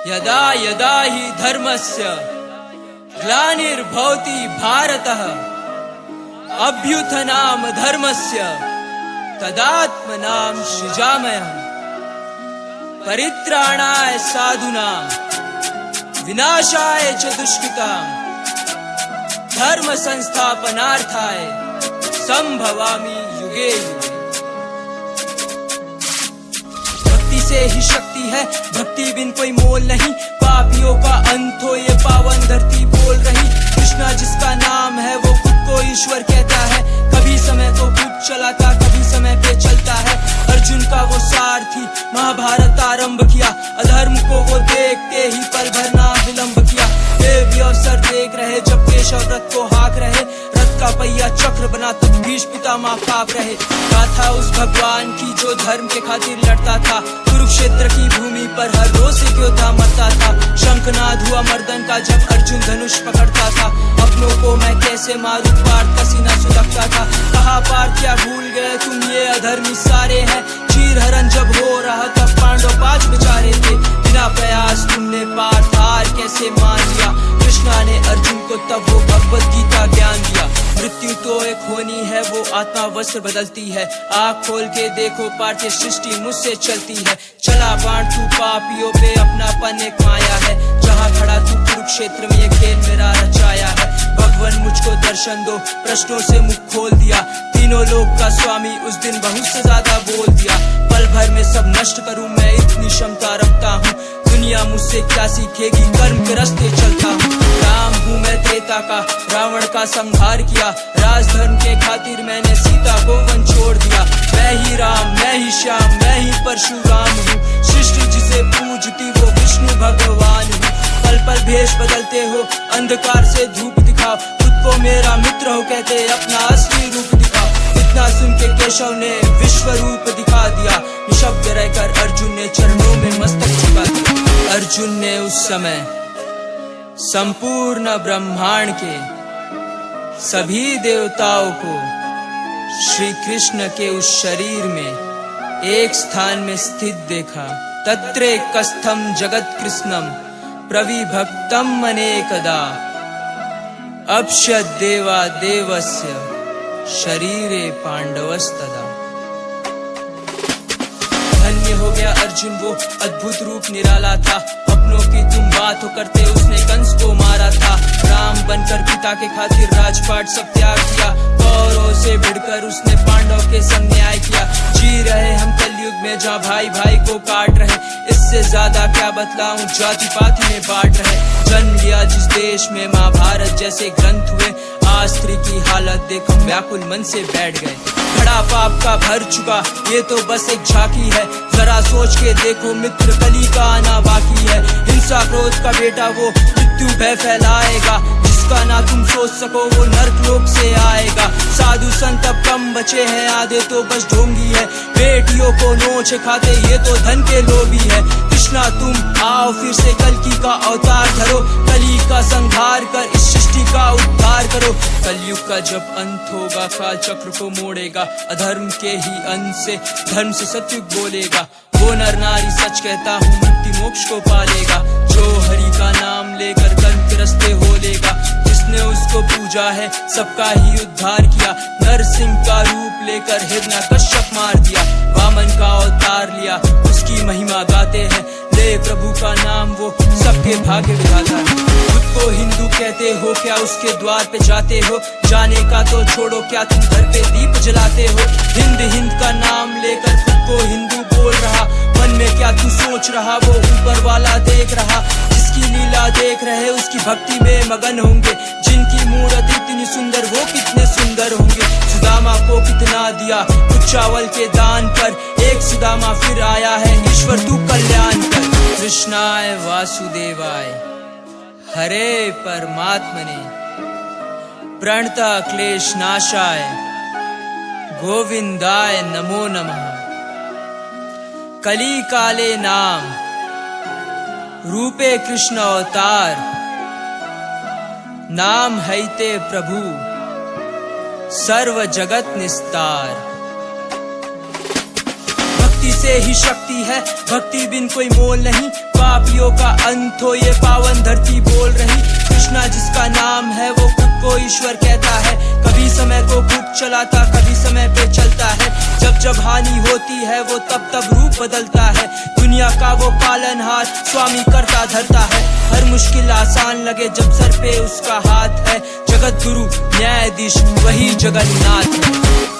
यदा यदा हि धर्मस्य ग्लानिर्भवति भारतः अभ्युत्थानं धर्मस्य तदात्मनां सृजाम्यहम्। परित्राणाय साधूनां विनाशाय च दुष्कृतां धर्म संस्थापनार्थाय संभवामि युगे युगे। भक्ति से ही शक्ति है, भक्ति बिन कोई मोल नहीं। पापियों का अंत हो ये पावन धरती बोल रही। कृष्णा जिसका नाम है वो खुद को ईश्वर कहता है। कभी समय को खुद चलाता, कभी समय पे चलता है। अर्जुन का वो सारथी महाभारत आरंभ किया। अधर्म को वो देखते ही पल भर ना विलंब किया। देव अवसर देख रहे जब केशव रथ को हाक रहे। रथ का पहिया चक्र बना तब भीष्म पितामह कांप रहे। गाथा उस भगवान की जो धर्म के खातिर लड़ता था। कुरुक्षेत्र की भूमि पर हर रोज एक योद्धा मरता था। शंखनाद हुआ मर्दन का जब अर्जुन धनुष पकड़ता था। अपनों को मैं कैसे मारूं, पार्थ का सीना सुलगता था। कहा पार्थ क्या भूल गए तुम ये अधर्मी सारे हैं। चीर हरण जब हो रहा तब पांडव 5 बेचारे थे। बिना प्रयास तुमने पार्थ हार कैसे मान लिया। कृष्णा ने अर्जुन को तब वो भगवत गीता ज्ञान दिया। मृत्यु तो एक होनी है, वो आत्मा वस्त्र बदलती है। आँख खोल के देखो पार्थ सृष्टि मुझसे चलती है। चला बांट तू पापियों पे अपनापन एक माया है। जहाँ खड़ा तू कुरुक्षेत्र में ये खेल मेरा रचाया है। भगवान मुझको दर्शन दो, प्रश्नों से मुख खोल दिया। तीनों लोक का स्वामी उस दिन बहुत से ज्यादा बोल दिया। पल भर में सब नष्ट करूं मैं इतनी क्षमता रखता हूँ। दुनिया मुझसे क्या सीखेगी, कर्म के रास्ते चलता हूँ। राम हूँ मैं त्रेता का, रावण का संहार किया। राजधर्म के खातिर मैंने सीता को वन छोड़ दिया। मैं ही राम, मैं ही श्याम, मैं ही परशुराम हूँ। सृष्टि जिसे पूजती वो विष्णु भगवान हूँ। पल पल भेष बदलते हो, अंधकार से धूप दिखाओ। खुद को मेरा मित्र हो कहते अपना असली रूप दिखाओ। इतना सुन के केशव ने विश्व रूप दिखा दिया। निशब्द रहकर अर्जुन ने चरणों में मस्तक झुका दिया। अर्जुन ने उस समय संपूर्ण ब्रह्मांड के सभी देवताओं को श्री कृष्ण के उस शरीर में एक स्थान में स्थित देखा। तत्रैकस्थं जगत कृष्णम प्रविभक्तम अनेकदा अपश्यद् देवा देवस्य शरीरे पांडवस्तदा। धन्य हो गया अर्जुन, वो अद्भुत रूप निराला था। अपनों की तुम बात हो करते उसने कंस को मारा था। राम बनकर पिता के खातिर राजपाट सब त्याग किया। कौरवों से भिड़कर उसने पांडव के संग न्याय किया। जी रहे हम कलयुग में जहाँ भाई भाई को काट रहे। इससे ज्यादा क्या बतलाऊं, जाति पाति में बांट रहे। जन्म लिया जिस देश में महाभारत जैसे ग्रंथ हुए। आज स्त्री की हालत देखो व्याकुल मन से बैठ गए। बड़ा पाप का भर चुका ये तो बस एक झांकी है। जरा सोच के देखो मित्र, कली का आना बाकी है। हिंसा क्रोध का बेटा वो मृत्यु भय फैलाएगा। जिसका ना तुम सोच सको वो नर्क लोक से आएगा। साधु संत अब कम बचे हैं, आधे तो बस ढोंगी है। बेटियों को नोच खाते ये तो धन के लोभी है। कृष्णा तुम आओ फिर से कल्कि का अवतार धरो। कली का संहार कर इस सृष्टि का उद्धार करो। कलयुग का जब अंत होगा काल चक्र को मोड़ेगा। अधर्म के ही अंत से धर्म से सत्युग बोलेगा। वो नर नारी सच कहता हूँ मुक्ति मोक्ष को पालेगा। जो हरि का नाम लेकर कर्म के रास्ते हो लेगा। जिसने उसको पूजा है सबका ही उद्धार किया। नरसिंह का रूप लेकर हिरण्यकश्यप मार दिया। वामन का अवतार लिया उसकी महिमा गाते हैं। ले प्रभु का नाम वो सबके भाग्य विधाता है। खुद को हिंदू कहते हो क्या उसके द्वार पे जाते हो। जाने का तो छोड़ो क्या तुम घर पे दीप जलाते हो। हिंद हिंद का नाम लेकर खुद को हिंदू बोल रहा। मन में क्या तू सोच रहा वो ऊपर वाला देख रहा। जिसकी लीला देख रहे उसकी भक्ति में मगन होंगे। जिनकी मूर्ति इतनी सुंदर वो कितने सुंदर होंगे। सुदामा को कितना दिया कुछ चावल के दान पर। एक सुदामा फिर आया है ईश्वर तू कल्याण कर। कृष्णाय वासुदेवाय हरे परमात्मने प्रणता क्लेश नाशाय गोविंदाय नमो नमः। कली काले नाम रूपे कृष्ण अवतार। नाम हैते प्रभु सर्व जगत निस्तार। भक्ति से ही शक्ति है, भक्ति बिन कोई मोल नहीं। पापियों का अंत हो ये पावन धरती बोल रही। कृष्णा जिसका नाम है वो खुद को ईश्वर कहता है। कभी समय को खुद चलाता, कभी समय पे चलता है। जब जब हानि होती है वो तब तब रूप बदलता है। दुनिया का वो पालनहार, स्वामी करता धरता है। हर मुश्किल आसान लगे जब सर पे उसका हाथ है। जगत गुरु न्यायाधीश वही जगन्नाथ है।